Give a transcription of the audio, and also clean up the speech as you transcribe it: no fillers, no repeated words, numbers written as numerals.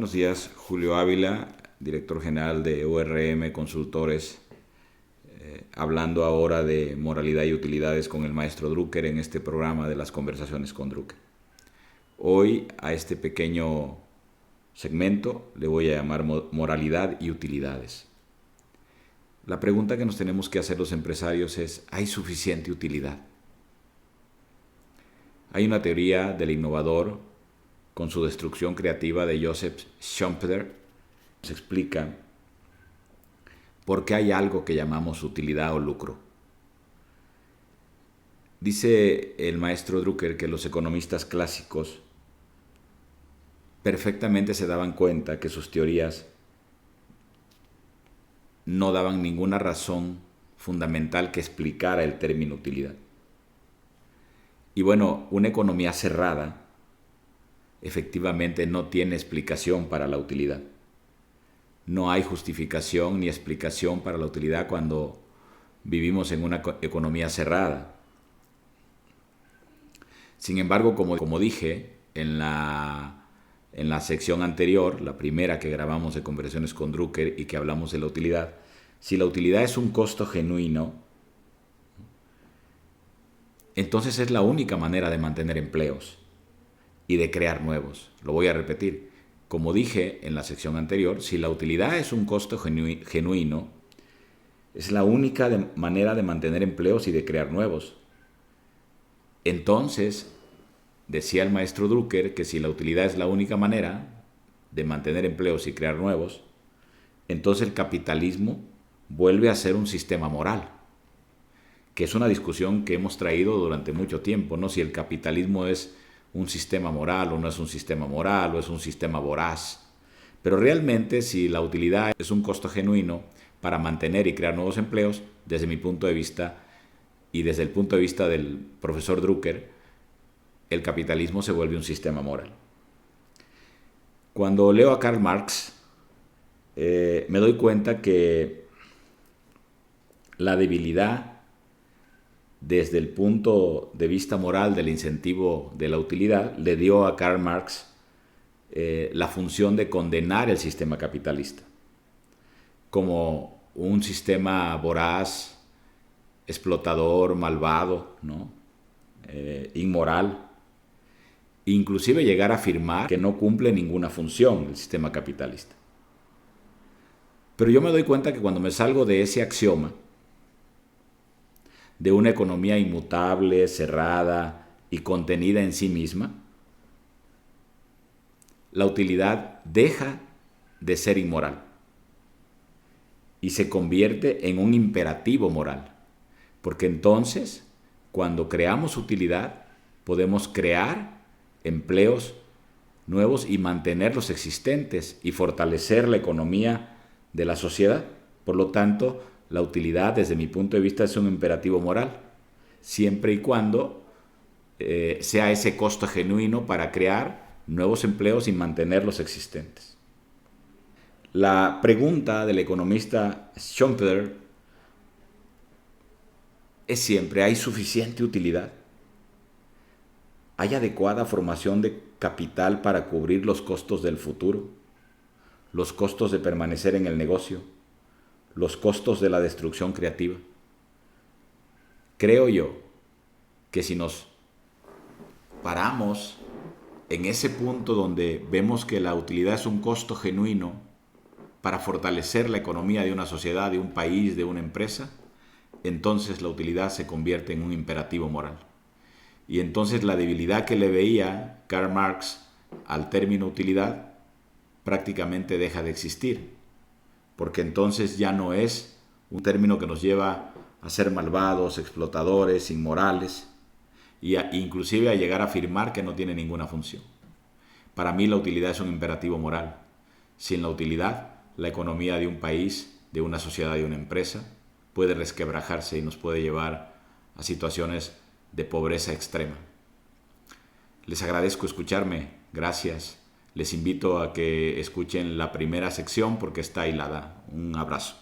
Buenos días, Julio Ávila, director general de ORM Consultores, hablando ahora de moralidad y utilidades con el maestro Drucker en este programa de las conversaciones con Drucker. Hoy a este pequeño segmento le voy a llamar moralidad y utilidades. La pregunta que nos tenemos que hacer los empresarios es: ¿hay suficiente utilidad? Hay una teoría del innovador con su destrucción creativa de Joseph Schumpeter. Nos explica por qué hay algo que llamamos utilidad o lucro. Dice el maestro Drucker que los economistas clásicos perfectamente se daban cuenta que sus teorías no daban ninguna razón fundamental que explicara el término utilidad. Y bueno, una economía cerrada efectivamente no tiene explicación para la utilidad. No hay justificación ni explicación para la utilidad cuando vivimos en una economía cerrada. Sin embargo, como dije en la sección anterior, la primera que grabamos de Conversaciones con Drucker y que hablamos de la utilidad, si la utilidad es un costo genuino, entonces es la única manera de mantener empleos y de crear nuevos. Lo voy a repetir. Como dije en la sección anterior, si la utilidad es un costo genuino, es la única manera de mantener empleos y de crear nuevos. Entonces, decía el maestro Drucker que si la utilidad es la única manera de mantener empleos y crear nuevos, entonces el capitalismo vuelve a ser un sistema moral, que es una discusión que hemos traído durante mucho tiempo, ¿no? Si el capitalismo es un sistema moral o no es un sistema moral o es un sistema voraz. Pero realmente, si la utilidad es un costo genuino para mantener y crear nuevos empleos, desde mi punto de vista y desde el punto de vista del profesor Drucker, el capitalismo se vuelve un sistema moral. Cuando leo a Karl Marx, me doy cuenta que la debilidad desde el punto de vista moral del incentivo de la utilidad le dio a Karl Marx la función de condenar el sistema capitalista como un sistema voraz, explotador, malvado, ¿no? Inmoral. Inclusive llegar a afirmar que no cumple ninguna función el sistema capitalista. Pero yo me doy cuenta que cuando me salgo de ese axioma, de una economía inmutable, cerrada y contenida en sí misma, la utilidad deja de ser inmoral y se convierte en un imperativo moral. Porque entonces, cuando creamos utilidad, podemos crear empleos nuevos y mantener los existentes y fortalecer la economía de la sociedad. Por lo tanto, la utilidad, desde mi punto de vista, es un imperativo moral, siempre y cuando sea ese costo genuino para crear nuevos empleos y mantener los existentes. La pregunta del economista Schumpeter es siempre: ¿hay suficiente utilidad? ¿Hay adecuada formación de capital para cubrir los costos del futuro? ¿Los costos de permanecer en el negocio? ¿Los costos de la destrucción creativa? Creo yo que si nos paramos en ese punto donde vemos que la utilidad es un costo genuino para fortalecer la economía de una sociedad, de un país, de una empresa, entonces la utilidad se convierte en un imperativo moral. Y entonces la debilidad que le veía Karl Marx al término utilidad prácticamente deja de existir, porque entonces ya no es un término que nos lleva a ser malvados, explotadores, inmorales, e inclusive a llegar a afirmar que no tiene ninguna función. Para mí la utilidad es un imperativo moral. Sin la utilidad, la economía de un país, de una sociedad, de una empresa, puede resquebrajarse y nos puede llevar a situaciones de pobreza extrema. Les agradezco escucharme, gracias. Les invito a que escuchen la primera sección porque está hilada. Un abrazo.